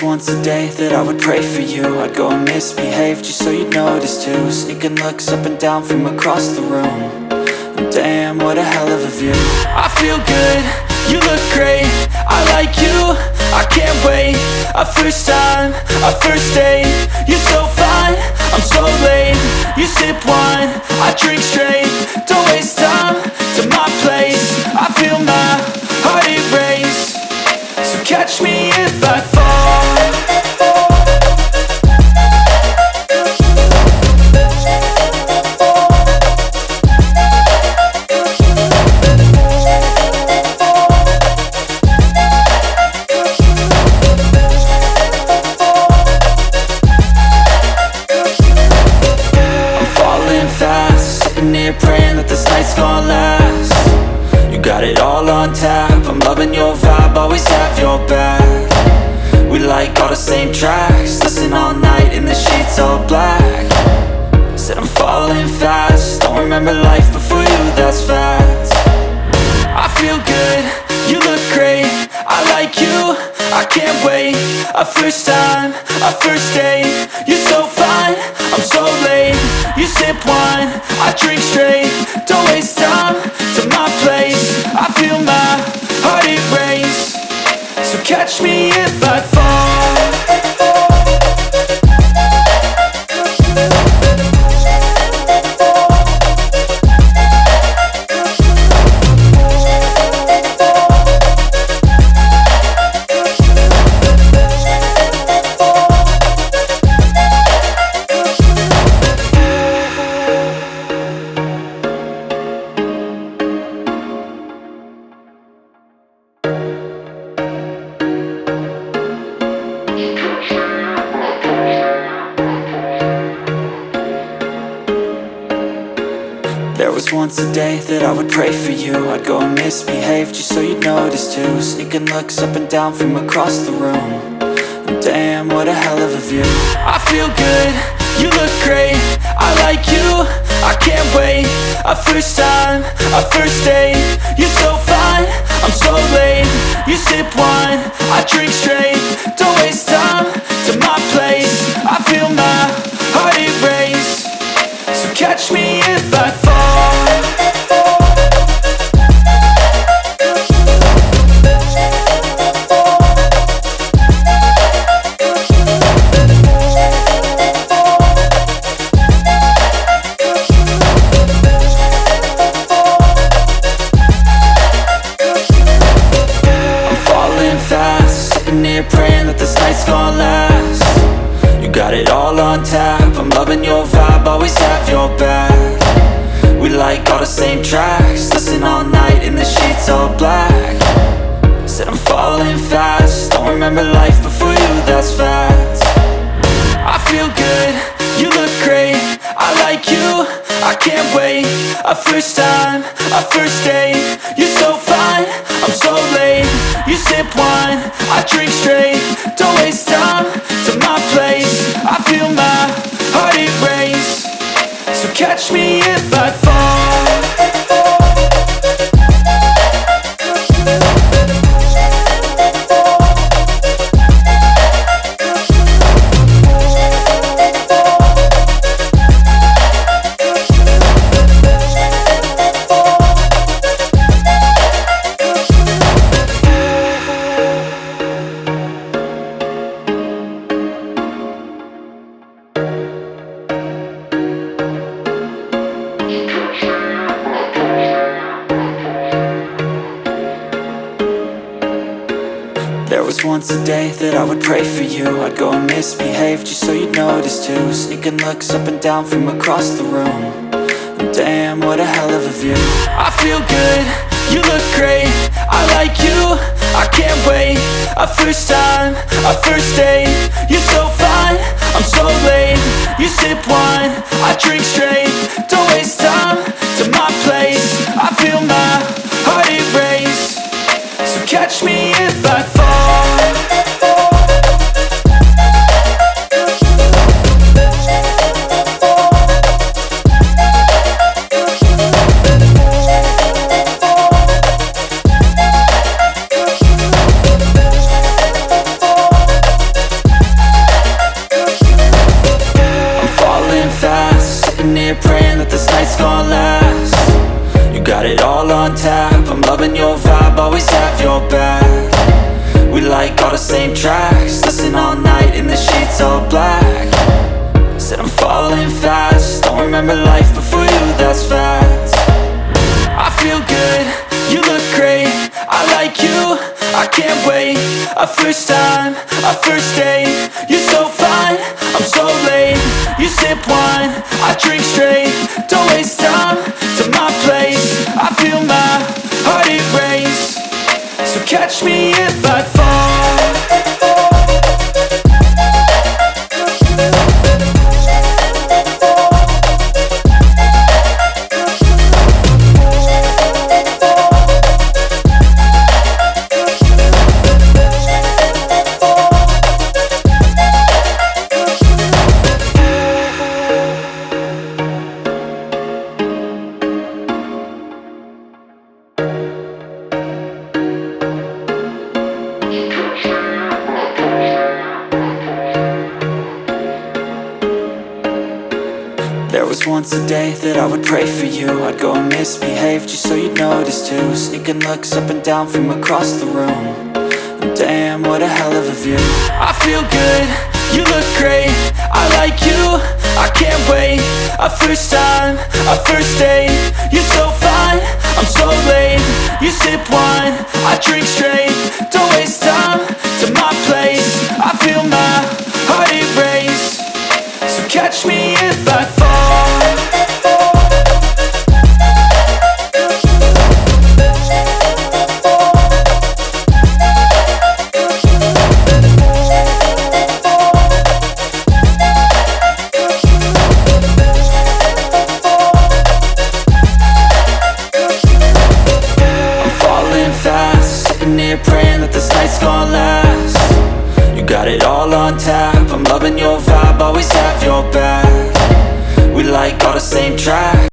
was once a day that I would pray for you. I'd go and misbehave just so you'd notice too. Sneaking looks up and down from across the room. And damn, what a hell of a view. I feel good, you look great, I like you, I can't wait. A first time, a first date, you're so fine, I'm so late. You sip wine, I drink straight, don't waste time to my place. I feel my heart erase, so catch me if I fall. Praying that this night's gonna last. You got it all on tap, I'm loving your vibe, always have your back. We like all the same tracks, listen all night in the sheets all black. Said I'm falling fast, don't remember life before you, that's fact. I feel good, you look great, I like you, I can't wait. A first time, a first date, you're so fine, I'm so late. You sip wine, I drink straight, don't waste time to my place. I feel my heart erase, so catch me if I fall. There was once a day that I would pray for you. I'd go and misbehave just so you'd notice too. Sneaking looks up and down from across the room. And damn, what a hell of a view. I feel good, you look great, I like you, I can't wait. A first time, a first date, you're so fine, I'm so late. You sip wine, I drink straight, don't waste time to my place. I feel my heart erase, so catch me if I fall. Praying that this night's gonna last. You got it all on tap, I'm loving your vibe, always have your back. We like all the same tracks, listen all night in the sheets all black. Said I'm falling fast, don't remember life before you, that's fact. I feel good, you look great, I like you, I can't wait. A first time, a first date, you're so fine, I'm so late. You sip wine, I drink straight, don't waste time to my place. I feel my heart erase, so catch me if I fall. There was once a day that I would pray for you. I'd go and misbehave just so you'd notice too. Sneaking looks up and down from across the room. And damn, what a hell of a view. I feel good, you look great, I like you, I can't wait. A first time, a first date, you're so fine, I'm so late. You sip wine, I drink straight, don't waste time to my place. I feel my heart erase, so catch me if I fall. here praying that this night's gonna last. You got it all on tap, I'm loving your vibe, always have your back. We like all the same tracks, listen all night in the sheets all black. Said I'm falling fast, don't remember life before you, that's fact. I feel good, you look great, I like you, I can't wait. A first time, a first date, you're so fine, I'm so late. You sip wine, I drink straight, don't waste time to my place. I feel my heart erase, so catch me if I fall. There was once a day that I would pray for you. I'd go and misbehave just so you'd notice too. Sneaking looks up and down from across the room. And damn, what a hell of a view. I feel good, you look great, I like you, I can't wait. A first time, a first date, you're so fine, I'm so late. You sip wine, I drink straight, don't waste time to my place. I feel my heart erase, so catch me if I fall. Sitting here praying that this night's gonna last. You got it all on tap, I'm loving your vibe, always have your back. We like all the same tracks.